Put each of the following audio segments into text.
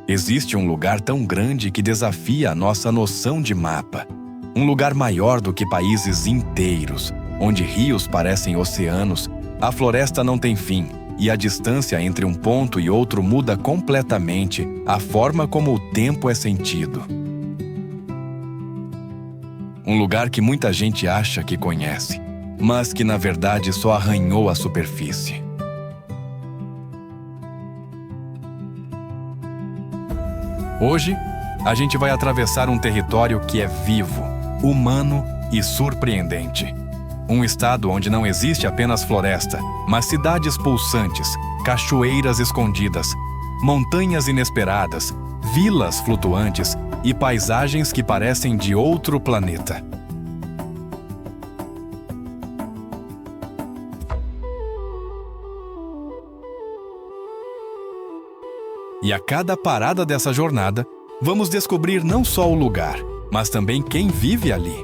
Existe um lugar tão grande que desafia a nossa noção de mapa. Um lugar maior do que países inteiros, onde rios parecem oceanos, a floresta não tem fim e a distância entre um ponto e outro muda completamente a forma como o tempo é sentido. Um lugar que muita gente acha que conhece, mas que na verdade só arranhou a superfície. Hoje, a gente vai atravessar um território que é vivo, humano e surpreendente. Um estado onde não existe apenas floresta, mas cidades pulsantes, cachoeiras escondidas, montanhas inesperadas, vilas flutuantes e paisagens que parecem de outro planeta. E a cada parada dessa jornada, vamos descobrir não só o lugar, mas também quem vive ali.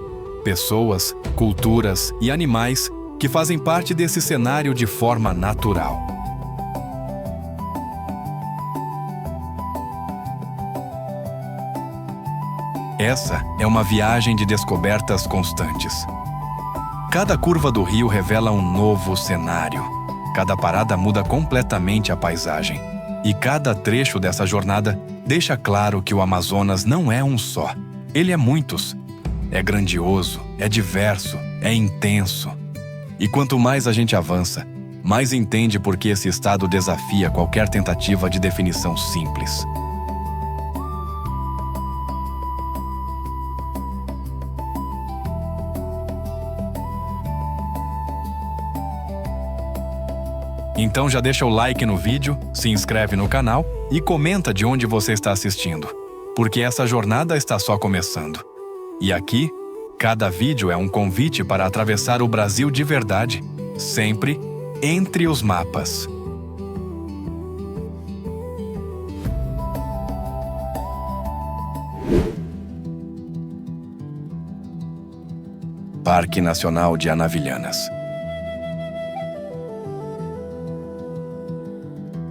Pessoas, culturas e animais que fazem parte desse cenário de forma natural. Essa é uma viagem de descobertas constantes. Cada curva do rio revela um novo cenário. Cada parada muda completamente a paisagem. E cada trecho dessa jornada deixa claro que o Amazonas não é um só. Ele é muitos. É grandioso, é diverso, é intenso. E quanto mais a gente avança, mais entende por que esse estado desafia qualquer tentativa de definição simples. Então já deixa o like no vídeo, se inscreve no canal e comenta de onde você está assistindo, porque essa jornada está só começando. E aqui, cada vídeo é um convite para atravessar o Brasil de verdade, sempre entre os mapas. Parque Nacional de Anavilhanas.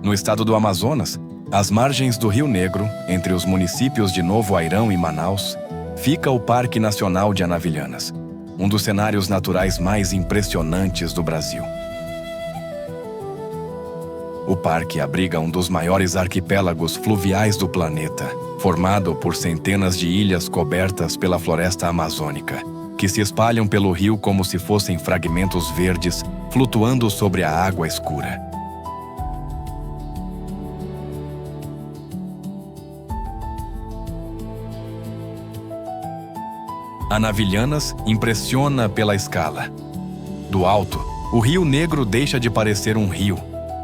No estado do Amazonas, às margens do Rio Negro, entre os municípios de Novo Airão e Manaus, fica o Parque Nacional de Anavilhanas, um dos cenários naturais mais impressionantes do Brasil. O parque abriga um dos maiores arquipélagos fluviais do planeta, formado por centenas de ilhas cobertas pela floresta amazônica, que se espalham pelo rio como se fossem fragmentos verdes flutuando sobre a água escura. Anavilhanas impressiona pela escala. Do alto, o Rio Negro deixa de parecer um rio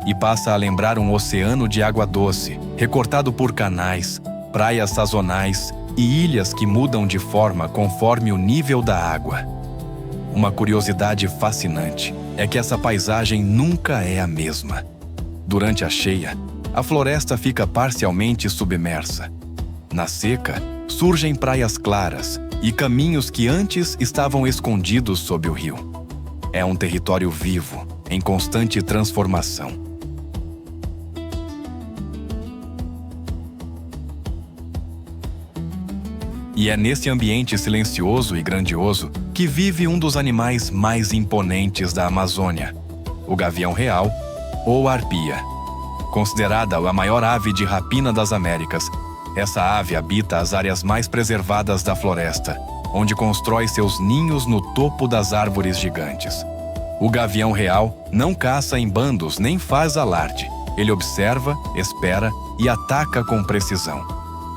e passa a lembrar um oceano de água doce, recortado por canais, praias sazonais e ilhas que mudam de forma conforme o nível da água. Uma curiosidade fascinante é que essa paisagem nunca é a mesma. Durante a cheia, a floresta fica parcialmente submersa. Na seca, surgem praias claras e caminhos que antes estavam escondidos sob o rio. É um território vivo, em constante transformação. E é nesse ambiente silencioso e grandioso que vive um dos animais mais imponentes da Amazônia, o gavião real, ou arpia. Considerada a maior ave de rapina das Américas, essa ave habita as áreas mais preservadas da floresta, onde constrói seus ninhos no topo das árvores gigantes. O gavião real não caça em bandos nem faz alarde. Ele observa, espera e ataca com precisão.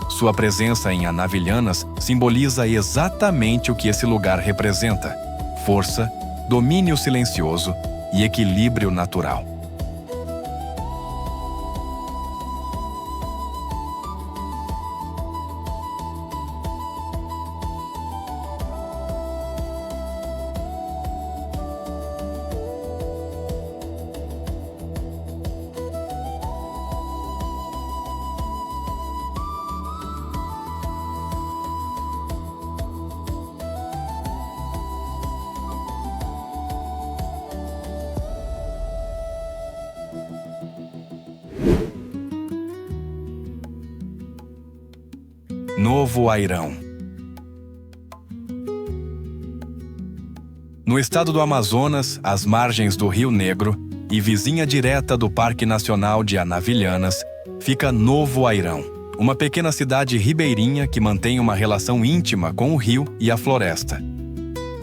Sua presença em Anavilhanas simboliza exatamente o que esse lugar representa: força, domínio silencioso e equilíbrio natural. Novo Airão. No estado do Amazonas, às margens do Rio Negro e vizinha direta do Parque Nacional de Anavilhanas, fica Novo Airão, uma pequena cidade ribeirinha que mantém uma relação íntima com o rio e a floresta.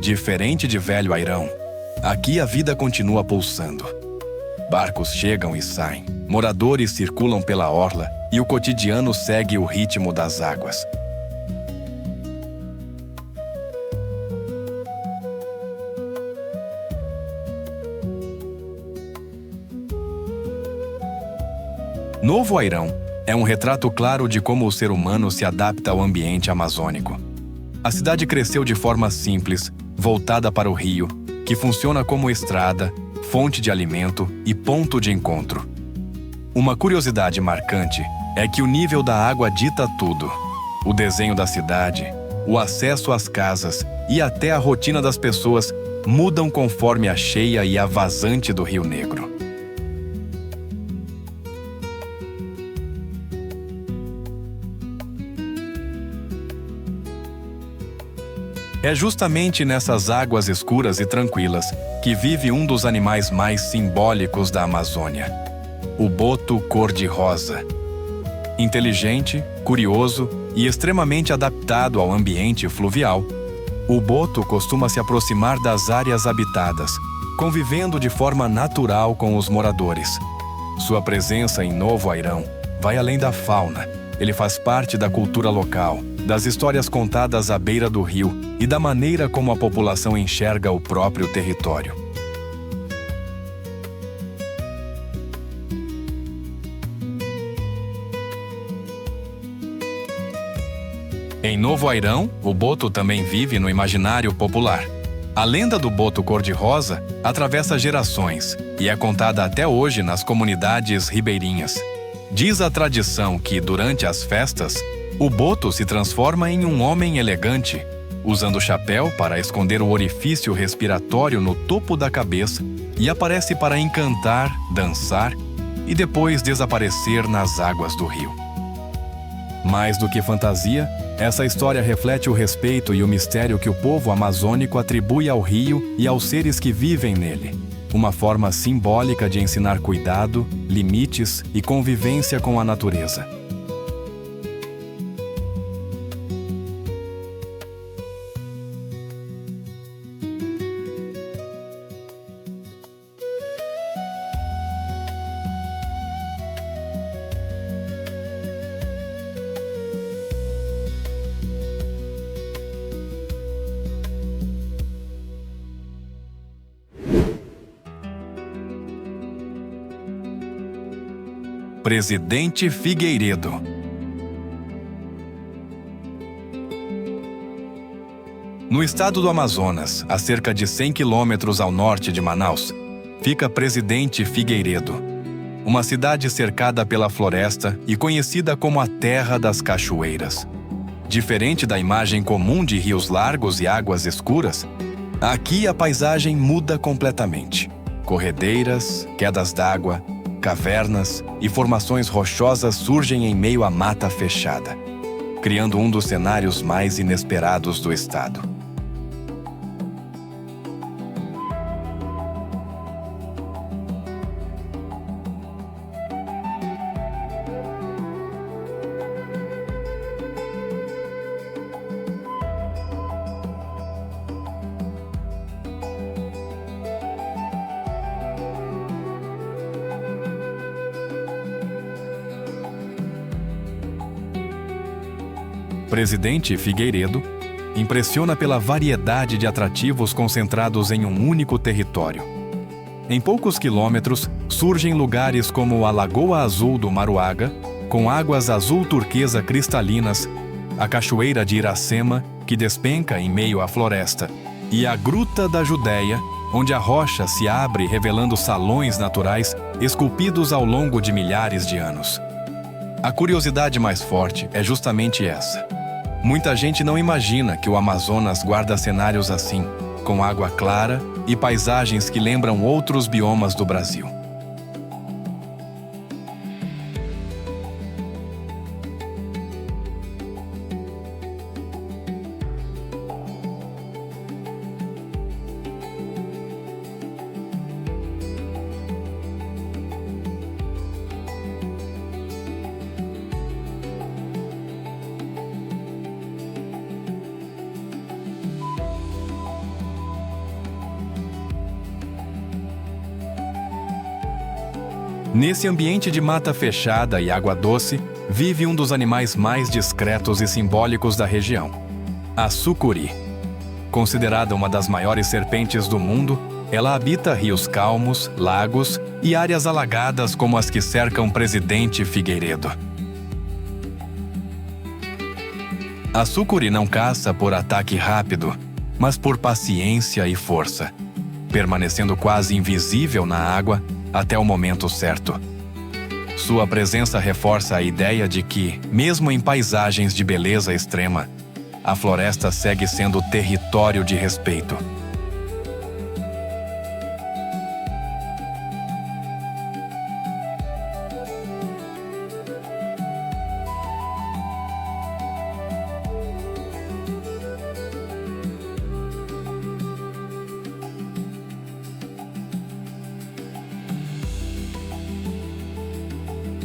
Diferente de Velho Airão, aqui a vida continua pulsando. Barcos chegam e saem, moradores circulam pela orla e o cotidiano segue o ritmo das águas. Novo Airão é um retrato claro de como o ser humano se adapta ao ambiente amazônico. A cidade cresceu de forma simples, voltada para o rio, que funciona como estrada, fonte de alimento e ponto de encontro. Uma curiosidade marcante é que o nível da água dita tudo. O desenho da cidade, o acesso às casas e até a rotina das pessoas mudam conforme a cheia e a vazante do Rio Negro. É justamente nessas águas escuras e tranquilas que vive um dos animais mais simbólicos da Amazônia, o boto cor-de-rosa. Inteligente, curioso e extremamente adaptado ao ambiente fluvial, o boto costuma se aproximar das áreas habitadas, convivendo de forma natural com os moradores. Sua presença em Novo Airão vai além da fauna. Ele faz parte da cultura local, das histórias contadas à beira do rio e da maneira como a população enxerga o próprio território. Em Novo Airão, o boto também vive no imaginário popular. A lenda do boto cor-de-rosa atravessa gerações e é contada até hoje nas comunidades ribeirinhas. Diz a tradição que, durante as festas, o boto se transforma em um homem elegante, usando chapéu para esconder o orifício respiratório no topo da cabeça e aparece para encantar, dançar e depois desaparecer nas águas do rio. Mais do que fantasia, essa história reflete o respeito e o mistério que o povo amazônico atribui ao rio e aos seres que vivem nele. Uma forma simbólica de ensinar cuidado, limites e convivência com a natureza. Presidente Figueiredo. No estado do Amazonas, a cerca de 100 quilômetros ao norte de Manaus, fica Presidente Figueiredo, uma cidade cercada pela floresta e conhecida como a Terra das Cachoeiras. Diferente da imagem comum de rios largos e águas escuras, aqui a paisagem muda completamente. Corredeiras, quedas d'água, cavernas e formações rochosas surgem em meio à mata fechada, criando um dos cenários mais inesperados do estado. Presidente Figueiredo impressiona pela variedade de atrativos concentrados em um único território. Em poucos quilômetros, surgem lugares como a Lagoa Azul do Maruaga, com águas azul turquesa cristalinas, a Cachoeira de Iracema, que despenca em meio à floresta, e a Gruta da Judéia, onde a rocha se abre revelando salões naturais esculpidos ao longo de milhares de anos. A curiosidade mais forte é justamente essa. Muita gente não imagina que o Amazonas guarda cenários assim, com água clara e paisagens que lembram outros biomas do Brasil. Nesse ambiente de mata fechada e água doce, vive um dos animais mais discretos e simbólicos da região, a sucuri. Considerada uma das maiores serpentes do mundo, ela habita rios calmos, lagos e áreas alagadas como as que cercam Presidente Figueiredo. A sucuri não caça por ataque rápido, mas por paciência e força, permanecendo quase invisível na água até o momento certo. Sua presença reforça a ideia de que, mesmo em paisagens de beleza extrema, a floresta segue sendo território de respeito.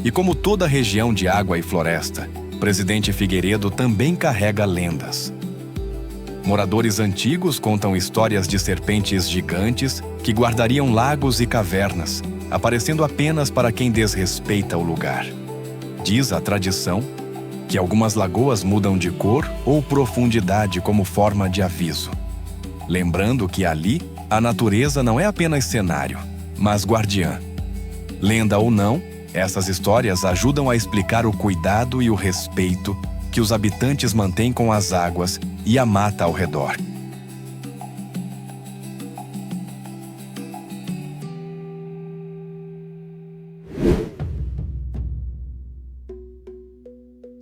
E como toda região de água e floresta, Presidente Figueiredo também carrega lendas. Moradores antigos contam histórias de serpentes gigantes que guardariam lagos e cavernas, aparecendo apenas para quem desrespeita o lugar. Diz a tradição que algumas lagoas mudam de cor ou profundidade como forma de aviso, lembrando que ali a natureza não é apenas cenário, mas guardiã. Lenda ou não, essas histórias ajudam a explicar o cuidado e o respeito que os habitantes mantêm com as águas e a mata ao redor.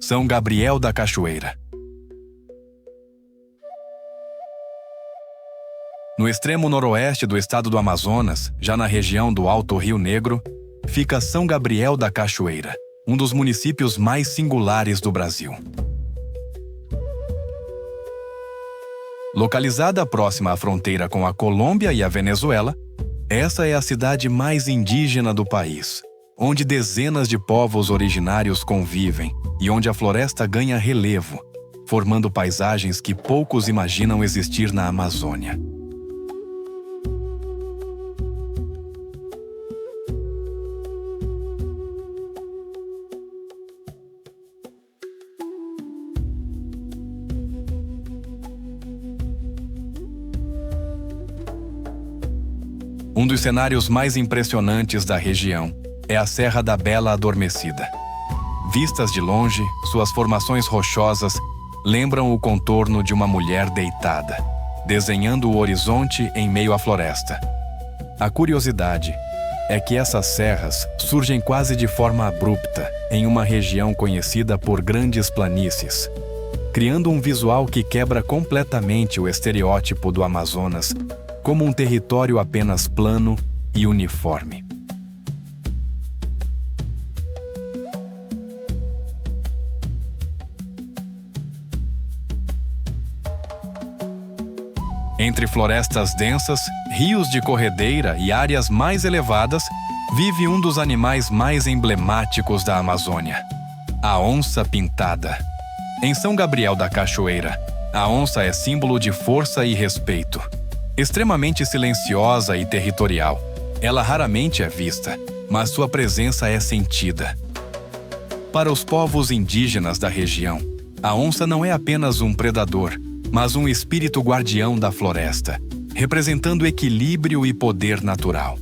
São Gabriel da Cachoeira. No extremo noroeste do estado do Amazonas, já na região do Alto Rio Negro, fica São Gabriel da Cachoeira, um dos municípios mais singulares do Brasil. Localizada próxima à fronteira com a Colômbia e a Venezuela, essa é a cidade mais indígena do país, onde dezenas de povos originários convivem e onde a floresta ganha relevo, formando paisagens que poucos imaginam existir na Amazônia. Um dos cenários mais impressionantes da região é a Serra da Bela Adormecida. Vistas de longe, suas formações rochosas lembram o contorno de uma mulher deitada, desenhando o horizonte em meio à floresta. A curiosidade é que essas serras surgem quase de forma abrupta em uma região conhecida por grandes planícies, criando um visual que quebra completamente o estereótipo do Amazonas como um território apenas plano e uniforme. Entre florestas densas, rios de corredeira e áreas mais elevadas, vive um dos animais mais emblemáticos da Amazônia, a onça pintada. Em São Gabriel da Cachoeira, a onça é símbolo de força e respeito. Extremamente silenciosa e territorial, ela raramente é vista, mas sua presença é sentida. Para os povos indígenas da região, a onça não é apenas um predador, mas um espírito guardião da floresta, representando equilíbrio e poder natural.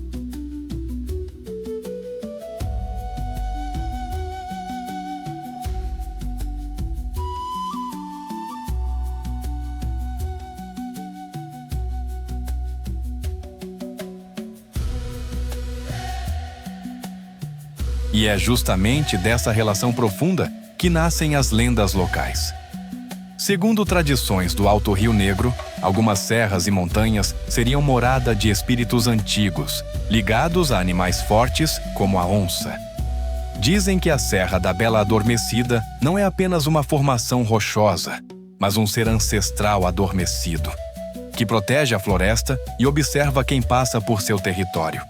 E é justamente dessa relação profunda que nascem as lendas locais. Segundo tradições do Alto Rio Negro, algumas serras e montanhas seriam morada de espíritos antigos, ligados a animais fortes como a onça. Dizem que a Serra da Bela Adormecida não é apenas uma formação rochosa, mas um ser ancestral adormecido, que protege a floresta e observa quem passa por seu território.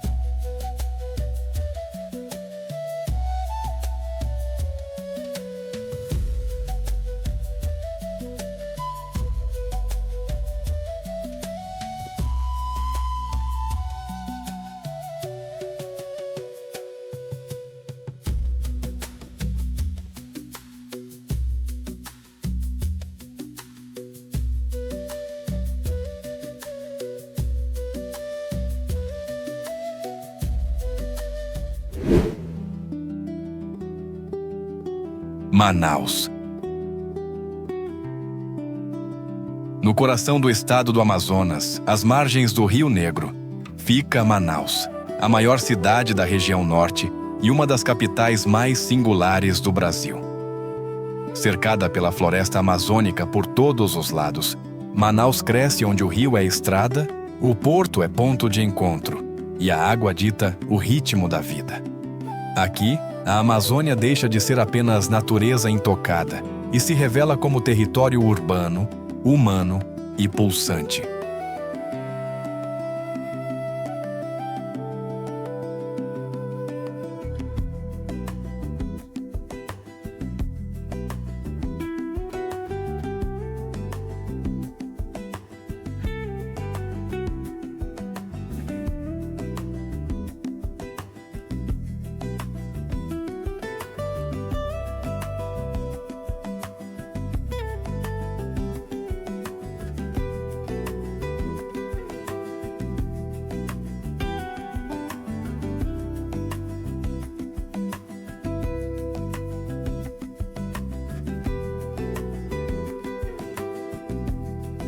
Manaus. No coração do estado do Amazonas, às margens do Rio Negro, fica Manaus, a maior cidade da região norte e uma das capitais mais singulares do Brasil. Cercada pela floresta amazônica por todos os lados, Manaus cresce onde o rio é estrada, o porto é ponto de encontro e a água dita o ritmo da vida. Aqui, a Amazônia deixa de ser apenas natureza intocada e se revela como território urbano, humano e pulsante.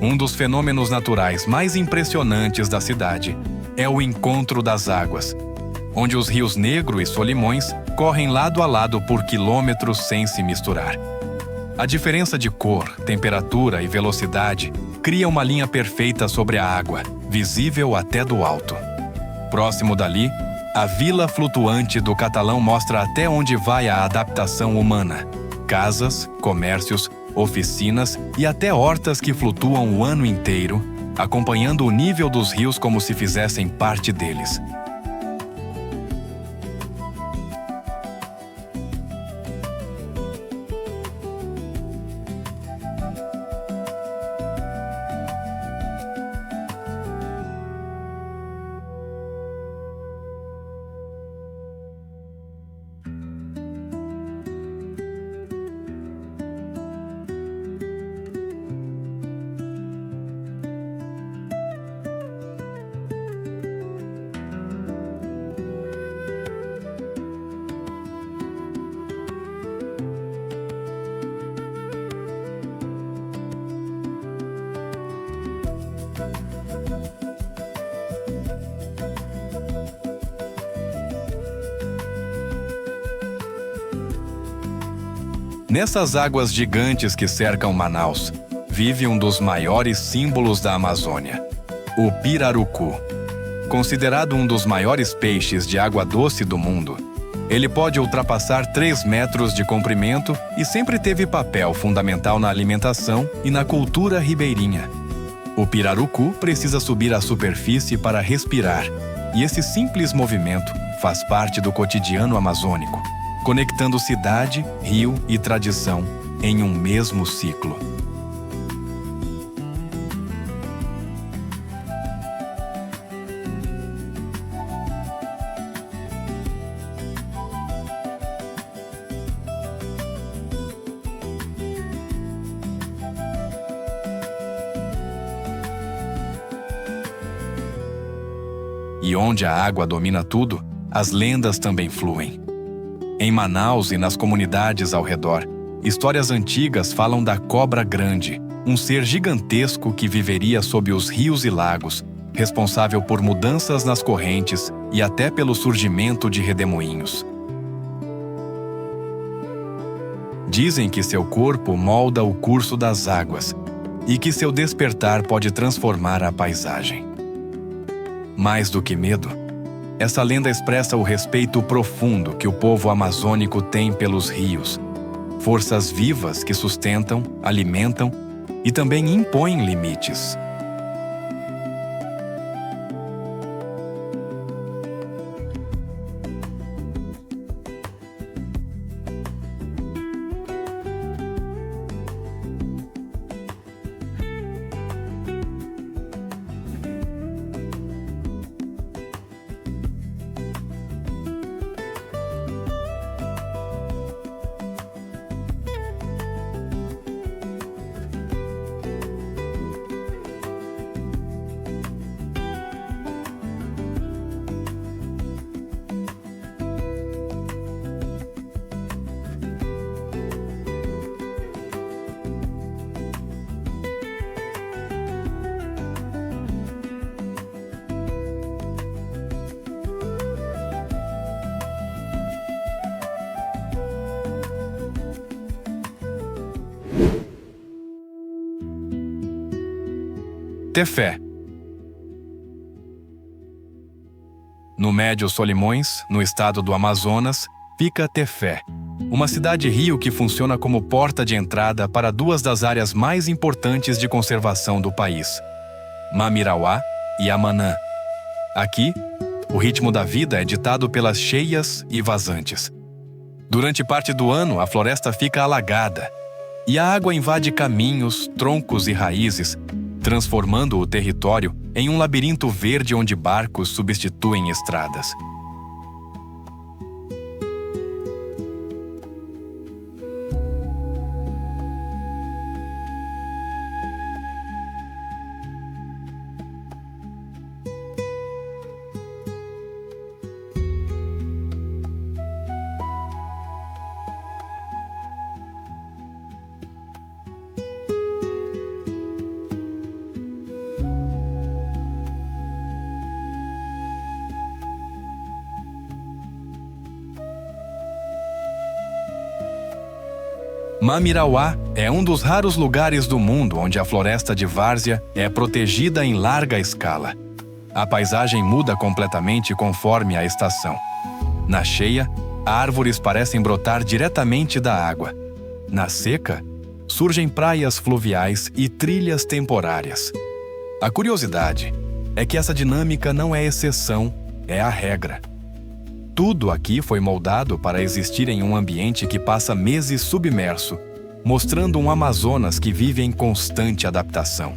Um dos fenômenos naturais mais impressionantes da cidade é o encontro das águas, onde os rios Negro e Solimões correm lado a lado por quilômetros sem se misturar. A diferença de cor, temperatura e velocidade cria uma linha perfeita sobre a água, visível até do alto. Próximo dali, a vila flutuante do Catalão mostra até onde vai a adaptação humana. Casas, comércios, oficinas e até hortas que flutuam o ano inteiro, acompanhando o nível dos rios como se fizessem parte deles. Nessas águas gigantes que cercam Manaus, vive um dos maiores símbolos da Amazônia, o pirarucu. Considerado um dos maiores peixes de água doce do mundo, ele pode ultrapassar 3 metros de comprimento e sempre teve papel fundamental na alimentação e na cultura ribeirinha. O pirarucu precisa subir à superfície para respirar, e esse simples movimento faz parte do cotidiano amazônico, conectando cidade, rio e tradição em um mesmo ciclo. E onde a água domina tudo, as lendas também fluem. Em Manaus e nas comunidades ao redor, histórias antigas falam da cobra grande, um ser gigantesco que viveria sob os rios e lagos, responsável por mudanças nas correntes e até pelo surgimento de redemoinhos. Dizem que seu corpo molda o curso das águas e que seu despertar pode transformar a paisagem. Mais do que medo, essa lenda expressa o respeito profundo que o povo amazônico tem pelos rios, forças vivas que sustentam, alimentam e também impõem limites. Tefé. No Médio Solimões, no estado do Amazonas, fica Tefé, uma cidade-rio que funciona como porta de entrada para duas das áreas mais importantes de conservação do país, Mamirauá e Amanã. Aqui, o ritmo da vida é ditado pelas cheias e vazantes. Durante parte do ano, a floresta fica alagada e a água invade caminhos, troncos e raízes, transformando o território em um labirinto verde onde barcos substituem estradas. Mamirauá é um dos raros lugares do mundo onde a floresta de várzea é protegida em larga escala. A paisagem muda completamente conforme a estação. Na cheia, árvores parecem brotar diretamente da água. Na seca, surgem praias fluviais e trilhas temporárias. A curiosidade é que essa dinâmica não é exceção, é a regra. Tudo aqui foi moldado para existir em um ambiente que passa meses submerso, mostrando um Amazonas que vive em constante adaptação.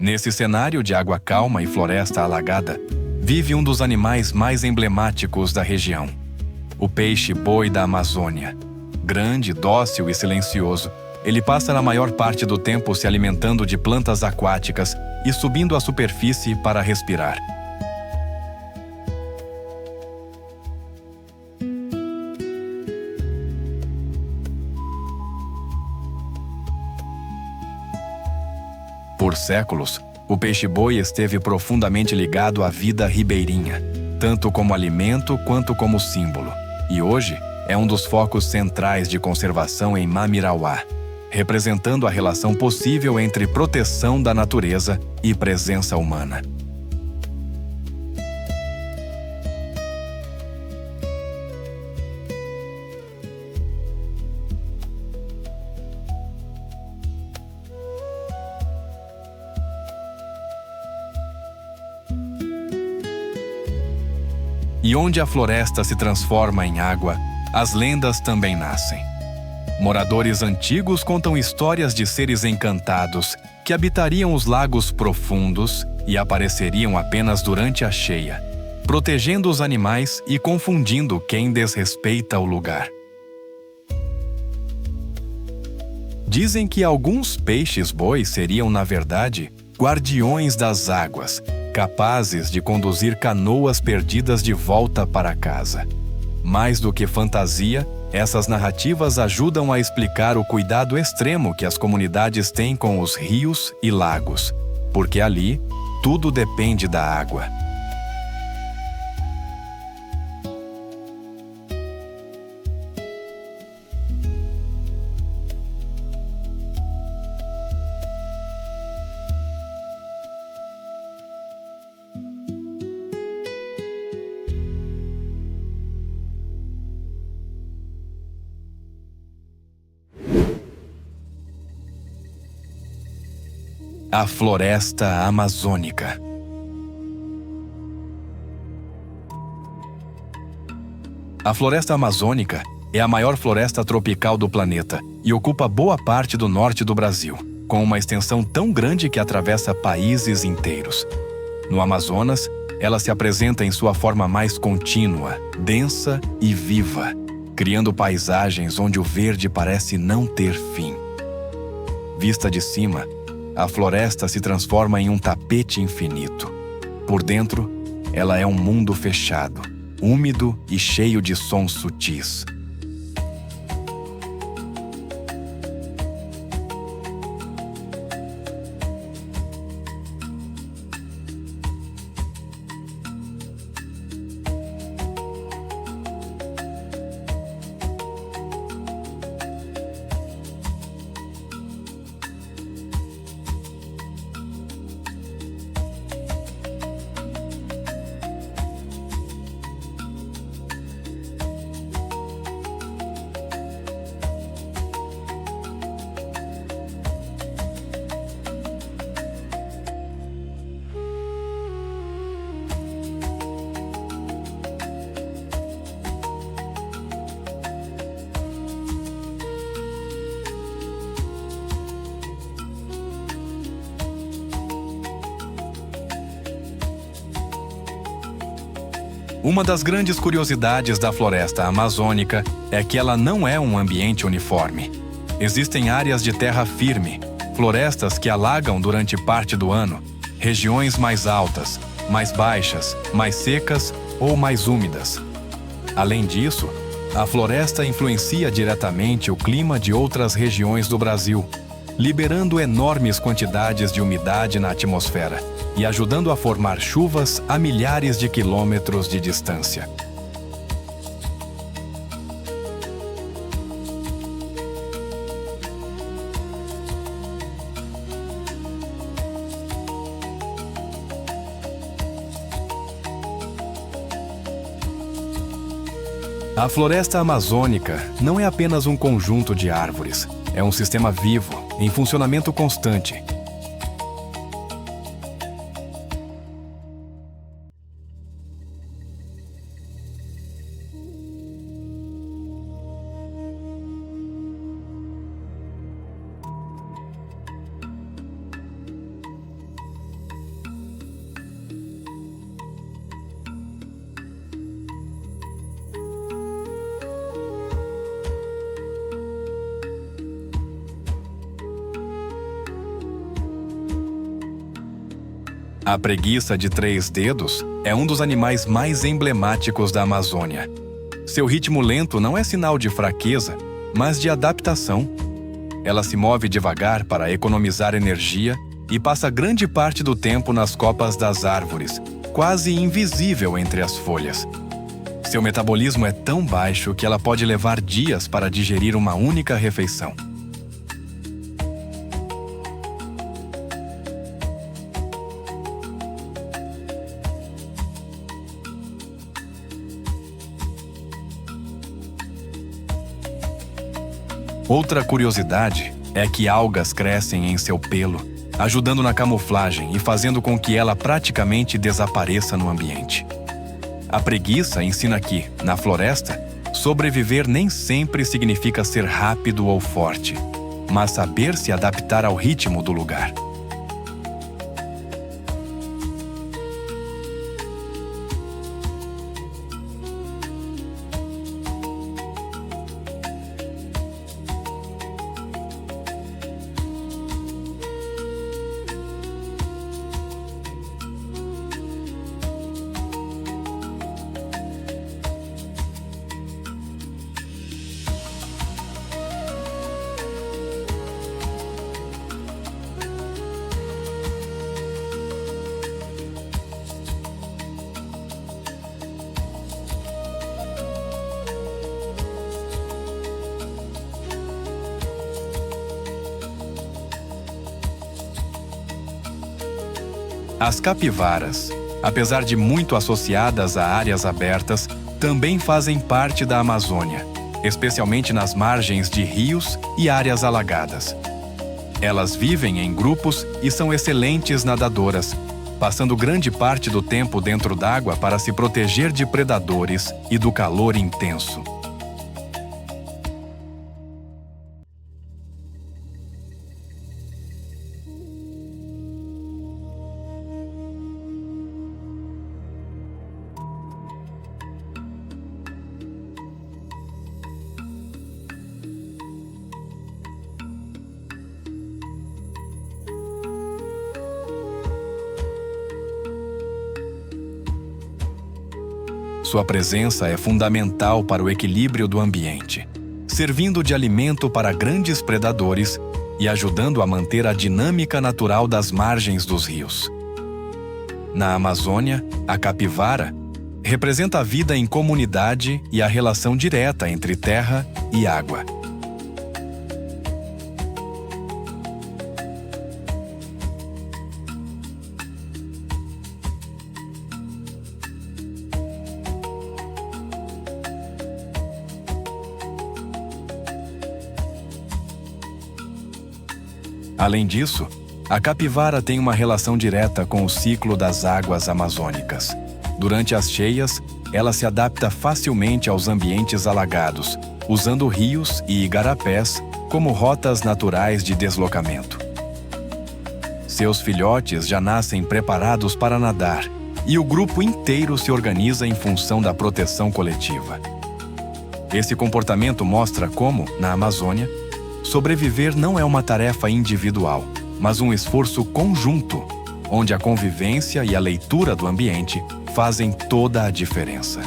Nesse cenário de água calma e floresta alagada, vive um dos animais mais emblemáticos da região, o peixe-boi da Amazônia. Grande, dócil e silencioso, ele passa na maior parte do tempo se alimentando de plantas aquáticas e subindo à superfície para respirar. Por séculos, o peixe-boi esteve profundamente ligado à vida ribeirinha, tanto como alimento quanto como símbolo, e hoje é um dos focos centrais de conservação em Mamirauá, representando a relação possível entre proteção da natureza e presença humana. E onde a floresta se transforma em água, as lendas também nascem. Moradores antigos contam histórias de seres encantados que habitariam os lagos profundos e apareceriam apenas durante a cheia, protegendo os animais e confundindo quem desrespeita o lugar. Dizem que alguns peixes-bois seriam, na verdade, guardiões das águas, capazes de conduzir canoas perdidas de volta para casa. Mais do que fantasia, essas narrativas ajudam a explicar o cuidado extremo que as comunidades têm com os rios e lagos, porque ali tudo depende da água. A floresta amazônica. A floresta amazônica é a maior floresta tropical do planeta e ocupa boa parte do norte do Brasil, com uma extensão tão grande que atravessa países inteiros. No Amazonas, ela se apresenta em sua forma mais contínua, densa e viva, criando paisagens onde o verde parece não ter fim. Vista de cima, a floresta se transforma em um tapete infinito. Por dentro, ela é um mundo fechado, úmido e cheio de sons sutis. Uma das grandes curiosidades da floresta amazônica é que ela não é um ambiente uniforme. Existem áreas de terra firme, florestas que alagam durante parte do ano, regiões mais altas, mais baixas, mais secas ou mais úmidas. Além disso, a floresta influencia diretamente o clima de outras regiões do Brasil, liberando enormes quantidades de umidade na atmosfera e ajudando a formar chuvas a milhares de quilômetros de distância. A floresta amazônica não é apenas um conjunto de árvores, é um sistema vivo, em funcionamento constante. A preguiça de 3 dedos é um dos animais mais emblemáticos da Amazônia. Seu ritmo lento não é sinal de fraqueza, mas de adaptação. Ela se move devagar para economizar energia e passa grande parte do tempo nas copas das árvores, quase invisível entre as folhas. Seu metabolismo é tão baixo que ela pode levar dias para digerir uma única refeição. Outra curiosidade é que algas crescem em seu pelo, ajudando na camuflagem e fazendo com que ela praticamente desapareça no ambiente. A preguiça ensina que, na floresta, sobreviver nem sempre significa ser rápido ou forte, mas saber se adaptar ao ritmo do lugar. As capivaras, apesar de muito associadas a áreas abertas, também fazem parte da Amazônia, especialmente nas margens de rios e áreas alagadas. Elas vivem em grupos e são excelentes nadadoras, passando grande parte do tempo dentro d'água para se proteger de predadores e do calor intenso. Sua presença é fundamental para o equilíbrio do ambiente, servindo de alimento para grandes predadores e ajudando a manter a dinâmica natural das margens dos rios. Na Amazônia, a capivara representa a vida em comunidade e a relação direta entre terra e água. Além disso, a capivara tem uma relação direta com o ciclo das águas amazônicas. Durante as cheias, ela se adapta facilmente aos ambientes alagados, usando rios e igarapés como rotas naturais de deslocamento. Seus filhotes já nascem preparados para nadar, e o grupo inteiro se organiza em função da proteção coletiva. Esse comportamento mostra como, na Amazônia, sobreviver não é uma tarefa individual, mas um esforço conjunto, onde a convivência e a leitura do ambiente fazem toda a diferença.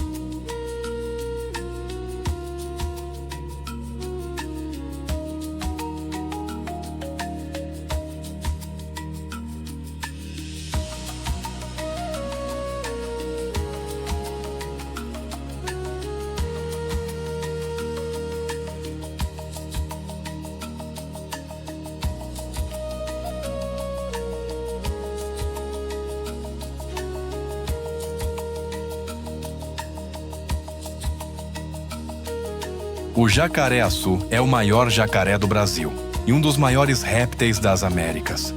O jacaré-açu é o maior jacaré do Brasil e um dos maiores répteis das Américas.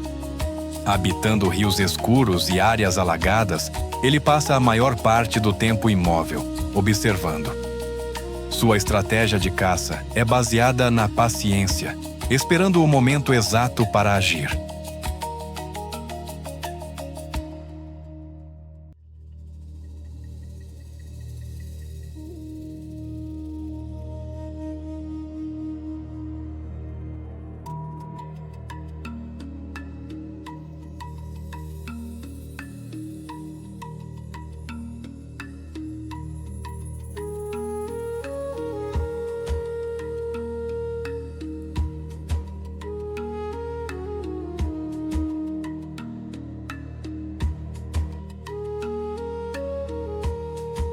Habitando rios escuros e áreas alagadas, ele passa a maior parte do tempo imóvel, observando. Sua estratégia de caça é baseada na paciência, esperando o momento exato para agir.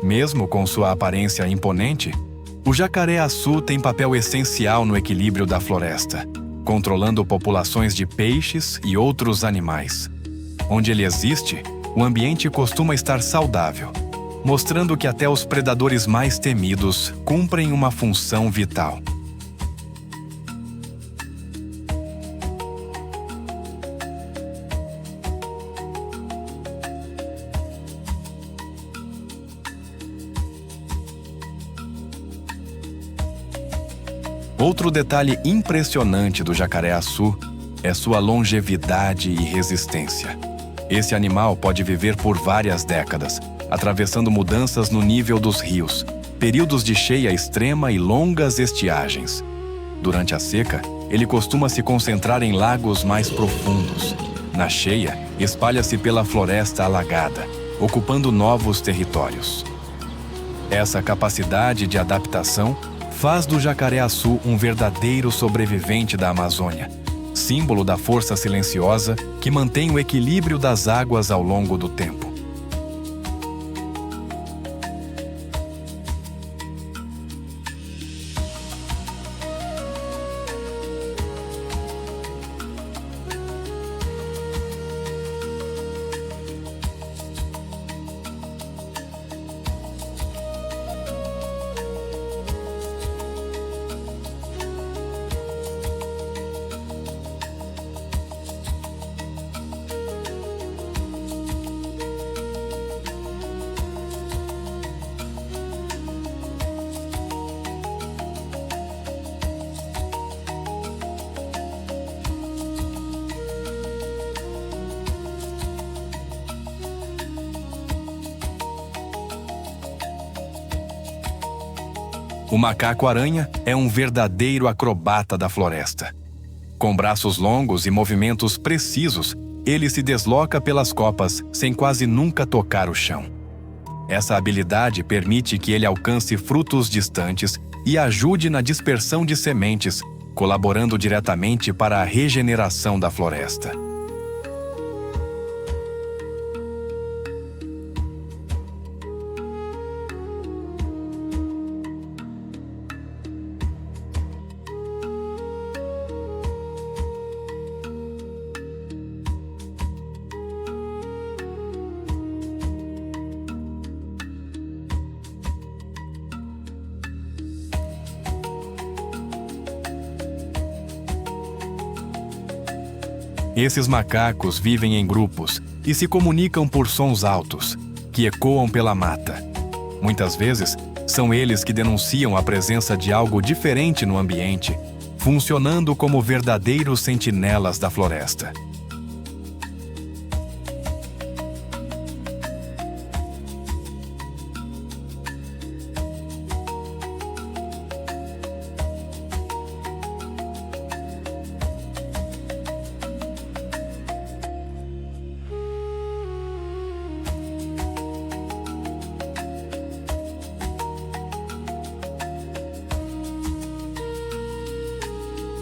Mesmo com sua aparência imponente, o jacaré-açu tem papel essencial no equilíbrio da floresta, controlando populações de peixes e outros animais. Onde ele existe, o ambiente costuma estar saudável, mostrando que até os predadores mais temidos cumprem uma função vital. Outro detalhe impressionante do jacaré-açu é sua longevidade e resistência. Esse animal pode viver por várias décadas, atravessando mudanças no nível dos rios, períodos de cheia extrema e longas estiagens. Durante a seca, ele costuma se concentrar em lagos mais profundos. Na cheia, espalha-se pela floresta alagada, ocupando novos territórios. Essa capacidade de adaptação faz do jacaré-açu um verdadeiro sobrevivente da Amazônia, símbolo da força silenciosa que mantém o equilíbrio das águas ao longo do tempo. O macaco-aranha é um verdadeiro acrobata da floresta. Com braços longos e movimentos precisos, ele se desloca pelas copas sem quase nunca tocar o chão. Essa habilidade permite que ele alcance frutos distantes e ajude na dispersão de sementes, colaborando diretamente para a regeneração da floresta. Esses macacos vivem em grupos e se comunicam por sons altos, que ecoam pela mata. Muitas vezes, são eles que denunciam a presença de algo diferente no ambiente, funcionando como verdadeiros sentinelas da floresta.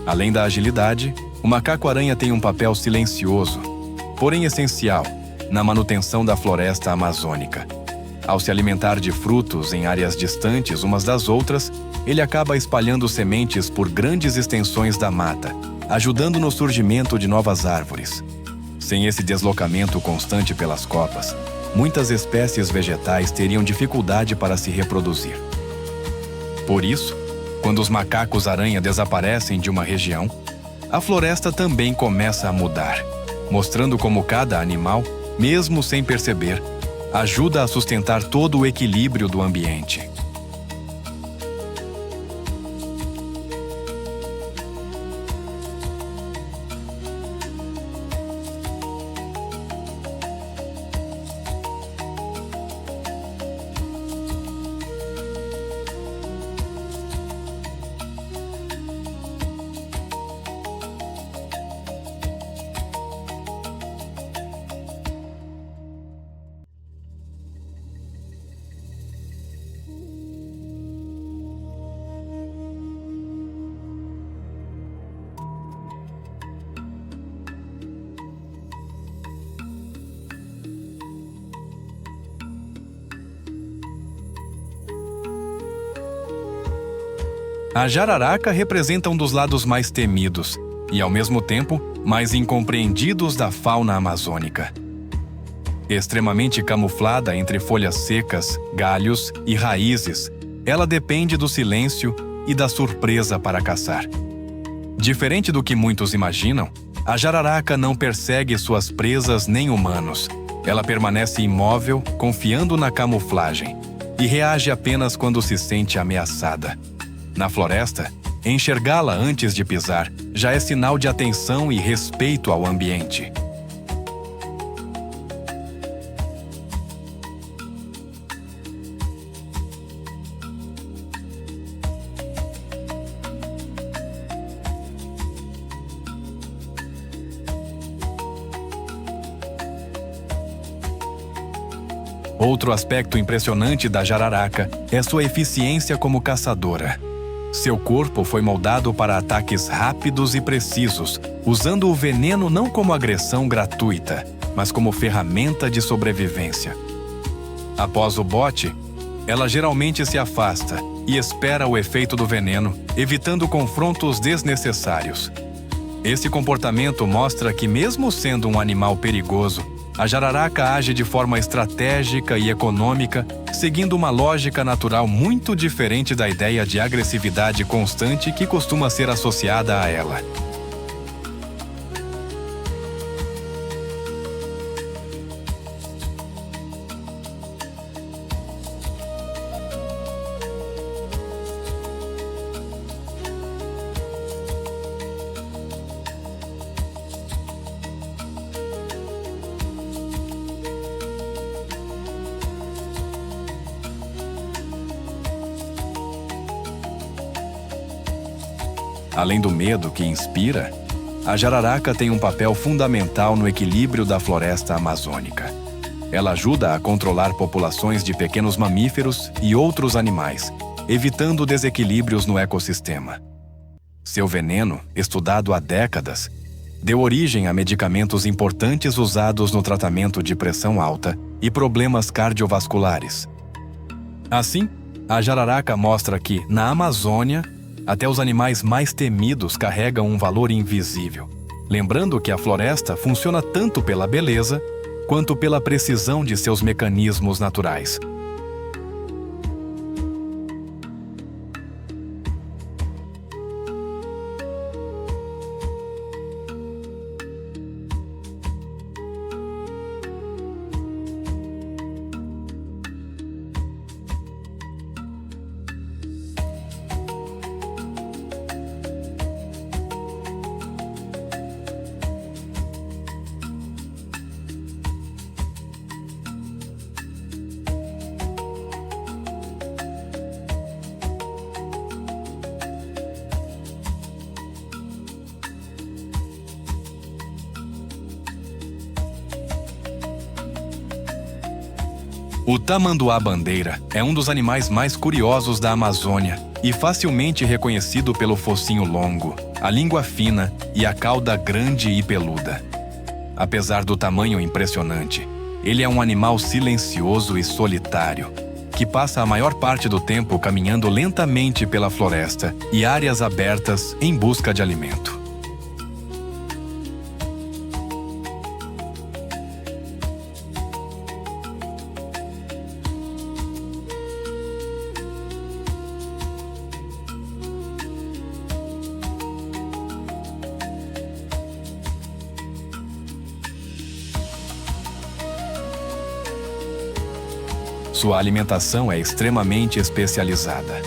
Além da agilidade, o macaco-aranha tem um papel silencioso, porém essencial, na manutenção da floresta amazônica. Ao se alimentar de frutos em áreas distantes umas das outras, ele acaba espalhando sementes por grandes extensões da mata, ajudando no surgimento de novas árvores. Sem esse deslocamento constante pelas copas, muitas espécies vegetais teriam dificuldade para se reproduzir. Por isso, quando os macacos-aranha desaparecem de uma região, a floresta também começa a mudar, mostrando como cada animal, mesmo sem perceber, ajuda a sustentar todo o equilíbrio do ambiente. A jararaca representa um dos lados mais temidos e, ao mesmo tempo, mais incompreendidos da fauna amazônica. Extremamente camuflada entre folhas secas, galhos e raízes, ela depende do silêncio e da surpresa para caçar. Diferente do que muitos imaginam, a jararaca não persegue suas presas nem humanos. Ela permanece imóvel, confiando na camuflagem, e reage apenas quando se sente ameaçada. Na floresta, enxergá-la antes de pisar já é sinal de atenção e respeito ao ambiente. Outro aspecto impressionante da jararaca é sua eficiência como caçadora. Seu corpo foi moldado para ataques rápidos e precisos, usando o veneno não como agressão gratuita, mas como ferramenta de sobrevivência. Após o bote, ela geralmente se afasta e espera o efeito do veneno, evitando confrontos desnecessários. Esse comportamento mostra que, mesmo sendo um animal perigoso, a jararaca age de forma estratégica e econômica, seguindo uma lógica natural muito diferente da ideia de agressividade constante que costuma ser associada a ela. Além do medo que inspira, a jararaca tem um papel fundamental no equilíbrio da floresta amazônica. Ela ajuda a controlar populações de pequenos mamíferos e outros animais, evitando desequilíbrios no ecossistema. Seu veneno, estudado há décadas, deu origem a medicamentos importantes usados no tratamento de pressão alta e problemas cardiovasculares. Assim, a jararaca mostra que, na Amazônia, até os animais mais temidos carregam um valor invisível, lembrando que a floresta funciona tanto pela beleza quanto pela precisão de seus mecanismos naturais. O tamanduá-bandeira é um dos animais mais curiosos da Amazônia e facilmente reconhecido pelo focinho longo, a língua fina e a cauda grande e peluda. Apesar do tamanho impressionante, ele é um animal silencioso e solitário, que passa a maior parte do tempo caminhando lentamente pela floresta e áreas abertas em busca de alimento. Sua alimentação é extremamente especializada.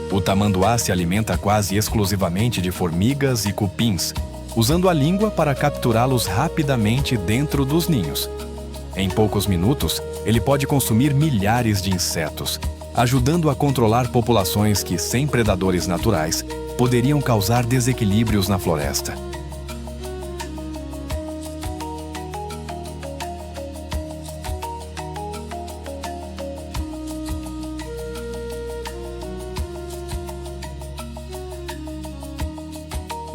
O tamanduá se alimenta quase exclusivamente de formigas e cupins, usando a língua para capturá-los rapidamente dentro dos ninhos. Em poucos minutos, ele pode consumir milhares de insetos, ajudando a controlar populações que, sem predadores naturais, poderiam causar desequilíbrios na floresta.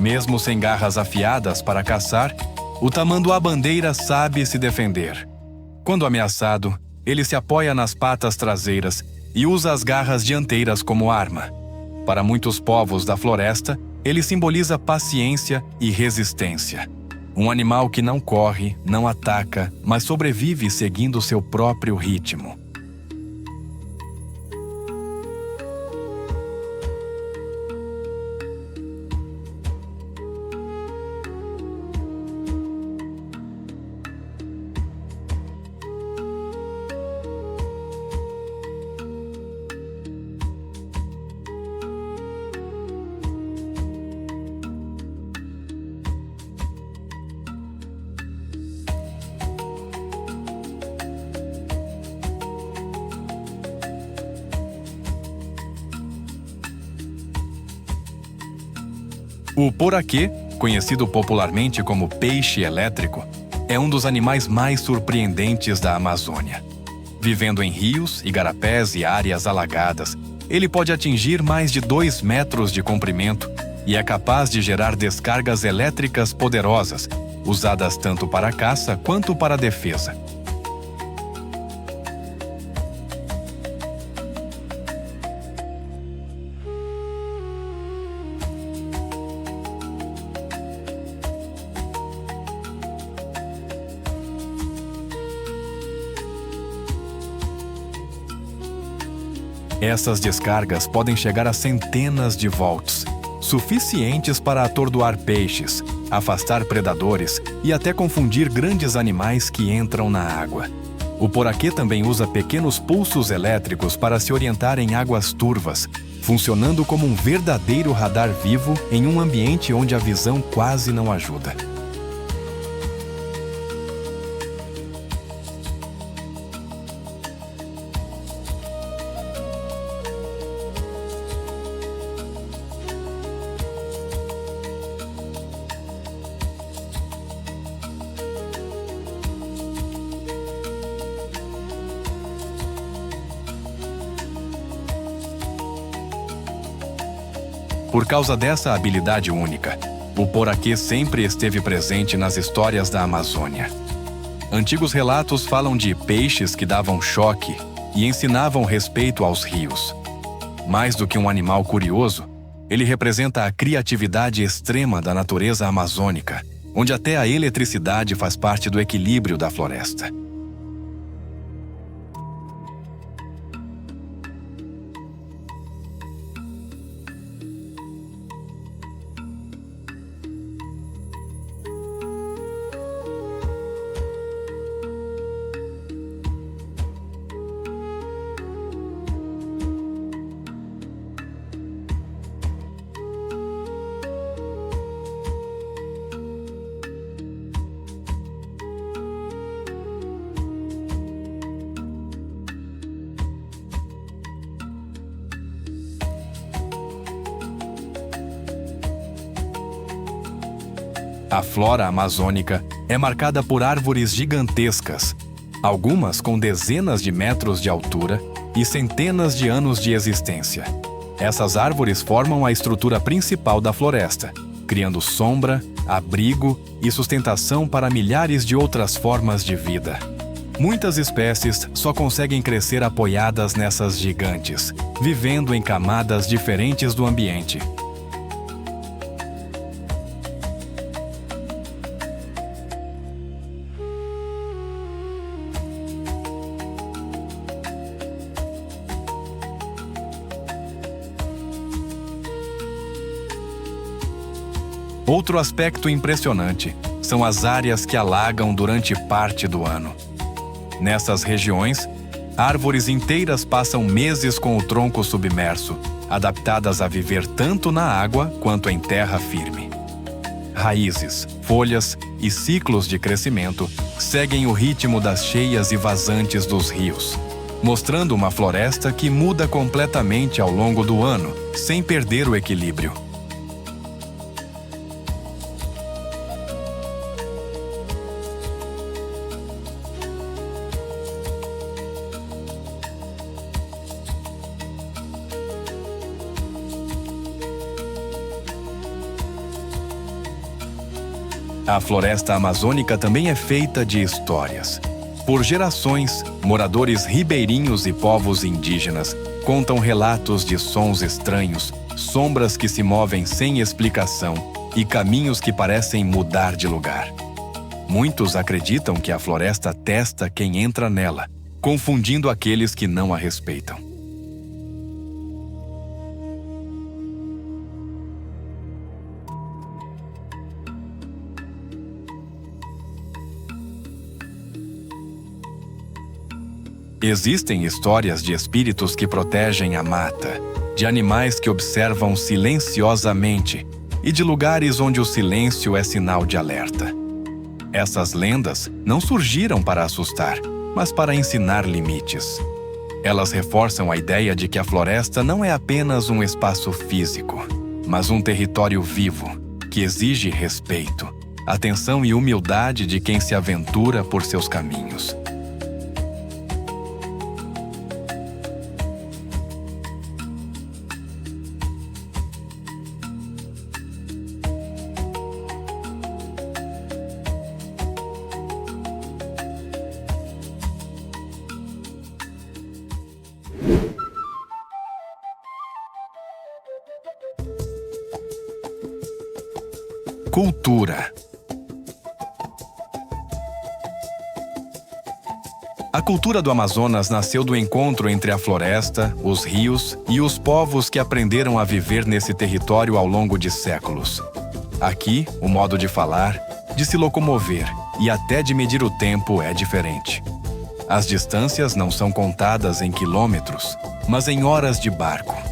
Mesmo sem garras afiadas para caçar, o tamanduá-bandeira sabe se defender. Quando ameaçado, ele se apoia nas patas traseiras e usa as garras dianteiras como arma. Para muitos povos da floresta, ele simboliza paciência e resistência. Um animal que não corre, não ataca, mas sobrevive seguindo seu próprio ritmo. O poraquê, conhecido popularmente como peixe elétrico, é um dos animais mais surpreendentes da Amazônia. Vivendo em rios, igarapés e áreas alagadas, ele pode atingir mais de 2 metros de comprimento e é capaz de gerar descargas elétricas poderosas, usadas tanto para caça quanto para defesa. Essas descargas podem chegar a centenas de volts, suficientes para atordoar peixes, afastar predadores e até confundir grandes animais que entram na água. O poraquê também usa pequenos pulsos elétricos para se orientar em águas turvas, funcionando como um verdadeiro radar vivo em um ambiente onde a visão quase não ajuda. Por causa dessa habilidade única, o poraquê sempre esteve presente nas histórias da Amazônia. Antigos relatos falam de peixes que davam choque e ensinavam respeito aos rios. Mais do que um animal curioso, ele representa a criatividade extrema da natureza amazônica, onde até a eletricidade faz parte do equilíbrio da floresta. A flora amazônica é marcada por árvores gigantescas, algumas com dezenas de metros de altura e centenas de anos de existência. Essas árvores formam a estrutura principal da floresta, criando sombra, abrigo e sustentação para milhares de outras formas de vida. Muitas espécies só conseguem crescer apoiadas nessas gigantes, vivendo em camadas diferentes do ambiente. Outro aspecto impressionante são as áreas que alagam durante parte do ano. Nessas regiões, árvores inteiras passam meses com o tronco submerso, adaptadas a viver tanto na água quanto em terra firme. Raízes, folhas e ciclos de crescimento seguem o ritmo das cheias e vazantes dos rios, mostrando uma floresta que muda completamente ao longo do ano, sem perder o equilíbrio. A floresta amazônica também é feita de histórias. Por gerações, moradores ribeirinhos e povos indígenas contam relatos de sons estranhos, sombras que se movem sem explicação e caminhos que parecem mudar de lugar. Muitos acreditam que a floresta testa quem entra nela, confundindo aqueles que não a respeitam. Existem histórias de espíritos que protegem a mata, de animais que observam silenciosamente e de lugares onde o silêncio é sinal de alerta. Essas lendas não surgiram para assustar, mas para ensinar limites. Elas reforçam a ideia de que a floresta não é apenas um espaço físico, mas um território vivo, que exige respeito, atenção e humildade de quem se aventura por seus caminhos. Cultura. A cultura do Amazonas nasceu do encontro entre a floresta, os rios e os povos que aprenderam a viver nesse território ao longo de séculos. Aqui, o modo de falar, de se locomover e até de medir o tempo é diferente. As distâncias não são contadas em quilômetros, mas em horas de barco.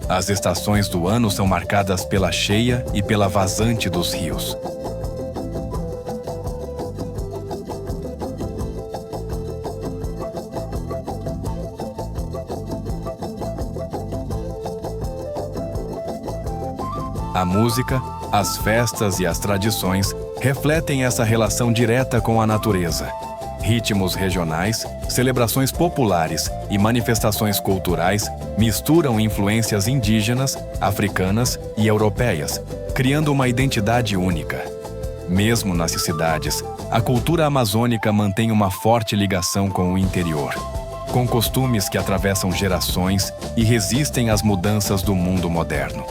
As estações do ano são marcadas pela cheia e pela vazante dos rios. A música, as festas e as tradições refletem essa relação direta com a natureza. Ritmos regionais, celebrações populares e manifestações culturais misturam influências indígenas, africanas e europeias, criando uma identidade única. Mesmo nas cidades, a cultura amazônica mantém uma forte ligação com o interior, com costumes que atravessam gerações e resistem às mudanças do mundo moderno.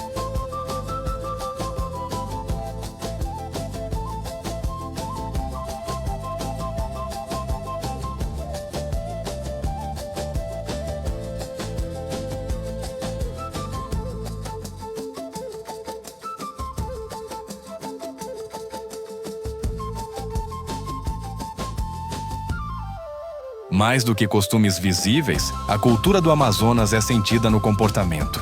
Mais do que costumes visíveis, a cultura do Amazonas é sentida no comportamento.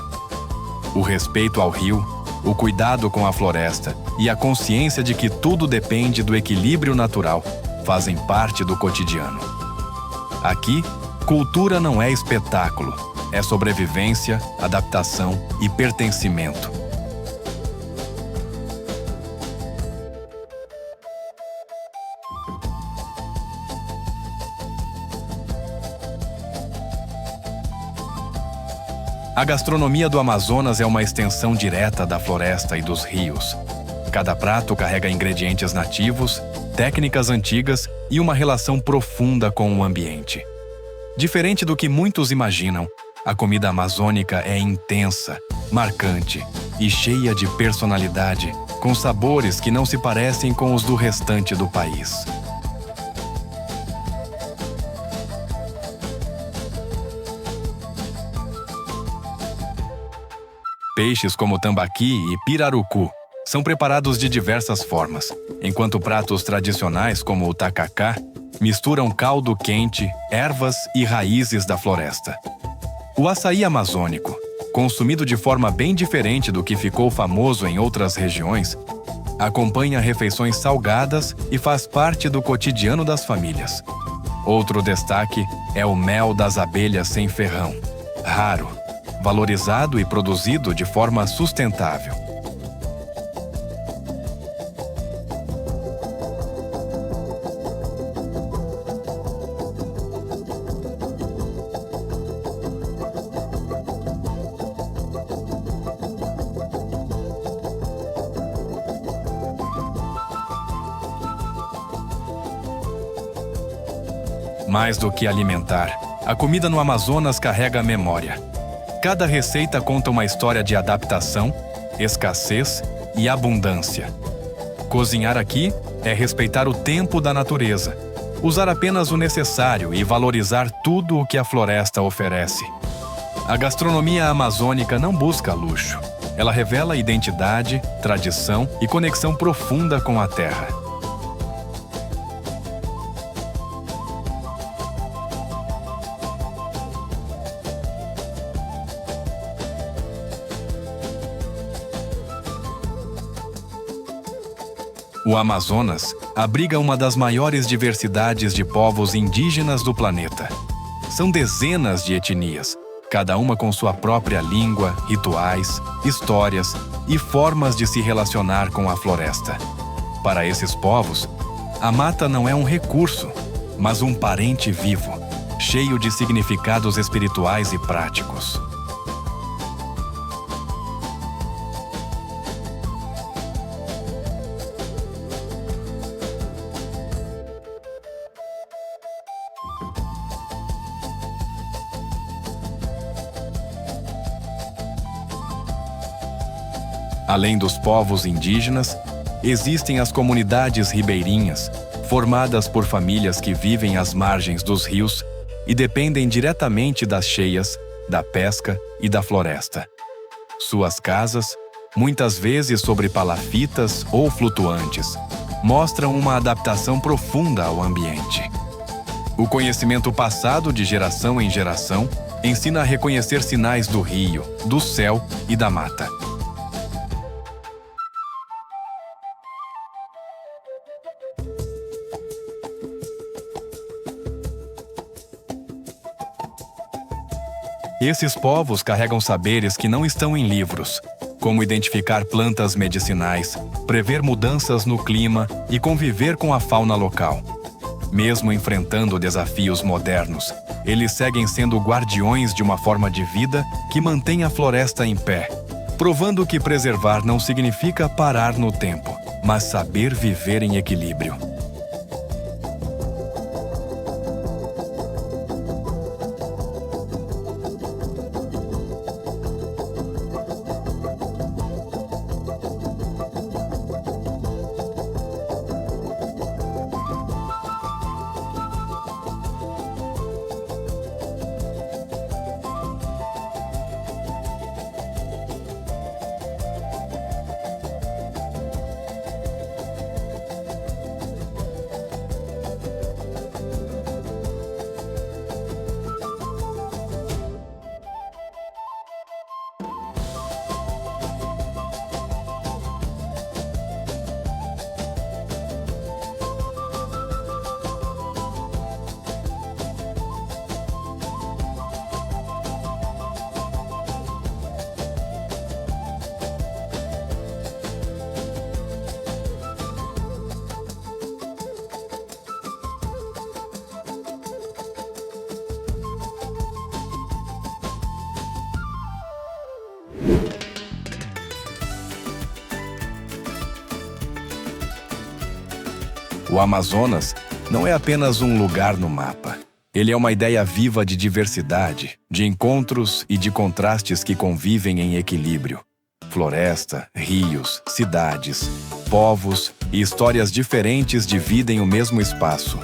O respeito ao rio, o cuidado com a floresta e a consciência de que tudo depende do equilíbrio natural fazem parte do cotidiano. Aqui, cultura não é espetáculo, é sobrevivência, adaptação e pertencimento. A gastronomia do Amazonas é uma extensão direta da floresta e dos rios. Cada prato carrega ingredientes nativos, técnicas antigas e uma relação profunda com o ambiente. Diferente do que muitos imaginam, a comida amazônica é intensa, marcante e cheia de personalidade, com sabores que não se parecem com os do restante do país. Peixes como tambaqui e pirarucu são preparados de diversas formas, enquanto pratos tradicionais como o tacacá misturam caldo quente, ervas e raízes da floresta. O açaí amazônico, consumido de forma bem diferente do que ficou famoso em outras regiões, acompanha refeições salgadas e faz parte do cotidiano das famílias. Outro destaque é o mel das abelhas sem ferrão, raro, valorizado e produzido de forma sustentável. Mais do que alimentar, a comida no Amazonas carrega memória. Cada receita conta uma história de adaptação, escassez e abundância. Cozinhar aqui é respeitar o tempo da natureza, usar apenas o necessário e valorizar tudo o que a floresta oferece. A gastronomia amazônica não busca luxo. Ela revela identidade, tradição e conexão profunda com a terra. O Amazonas abriga uma das maiores diversidades de povos indígenas do planeta. São dezenas de etnias, cada uma com sua própria língua, rituais, histórias e formas de se relacionar com a floresta. Para esses povos, a mata não é um recurso, mas um parente vivo, cheio de significados espirituais e práticos. Além dos povos indígenas, existem as comunidades ribeirinhas, formadas por famílias que vivem às margens dos rios e dependem diretamente das cheias, da pesca e da floresta. Suas casas, muitas vezes sobre palafitas ou flutuantes, mostram uma adaptação profunda ao ambiente. O conhecimento passado de geração em geração ensina a reconhecer sinais do rio, do céu e da mata. Esses povos carregam saberes que não estão em livros, como identificar plantas medicinais, prever mudanças no clima e conviver com a fauna local. Mesmo enfrentando desafios modernos, eles seguem sendo guardiões de uma forma de vida que mantém a floresta em pé, provando que preservar não significa parar no tempo, mas saber viver em equilíbrio. O Amazonas não é apenas um lugar no mapa. Ele é uma ideia viva de diversidade, de encontros e de contrastes que convivem em equilíbrio. Floresta, rios, cidades, povos e histórias diferentes dividem o mesmo espaço,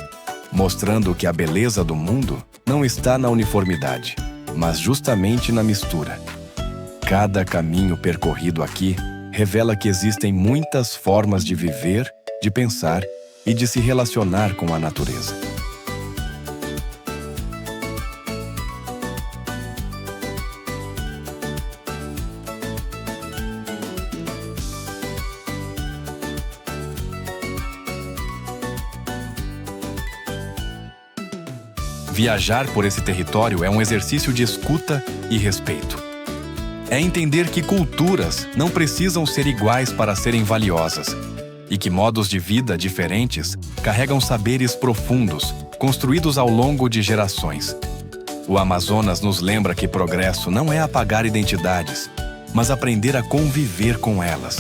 mostrando que a beleza do mundo não está na uniformidade, mas justamente na mistura. Cada caminho percorrido aqui revela que existem muitas formas de viver, de pensar e de se relacionar com a natureza. Viajar por esse território é um exercício de escuta e respeito. É entender que culturas não precisam ser iguais para serem valiosas, e que modos de vida diferentes carregam saberes profundos, construídos ao longo de gerações. O Amazonas nos lembra que progresso não é apagar identidades, mas aprender a conviver com elas,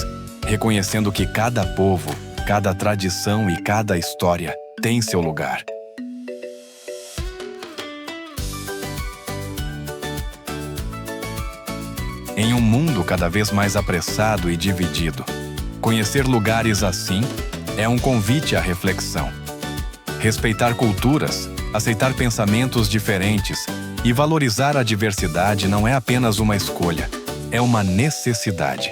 reconhecendo que cada povo, cada tradição e cada história tem seu lugar. Em um mundo cada vez mais apressado e dividido, conhecer lugares assim é um convite à reflexão. Respeitar culturas, aceitar pensamentos diferentes e valorizar a diversidade não é apenas uma escolha, é uma necessidade.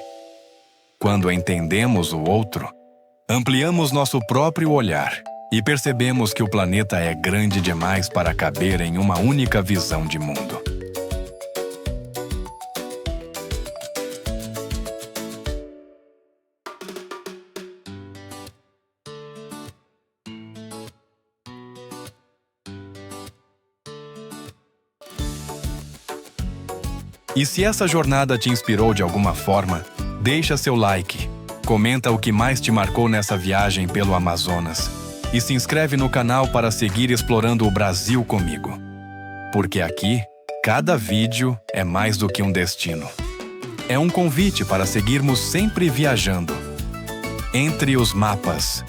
Quando entendemos o outro, ampliamos nosso próprio olhar e percebemos que o planeta é grande demais para caber em uma única visão de mundo. E se essa jornada te inspirou de alguma forma, deixa seu like, comenta o que mais te marcou nessa viagem pelo Amazonas e se inscreve no canal para seguir explorando o Brasil comigo. Porque aqui, cada vídeo é mais do que um destino. É um convite para seguirmos sempre viajando entre os mapas.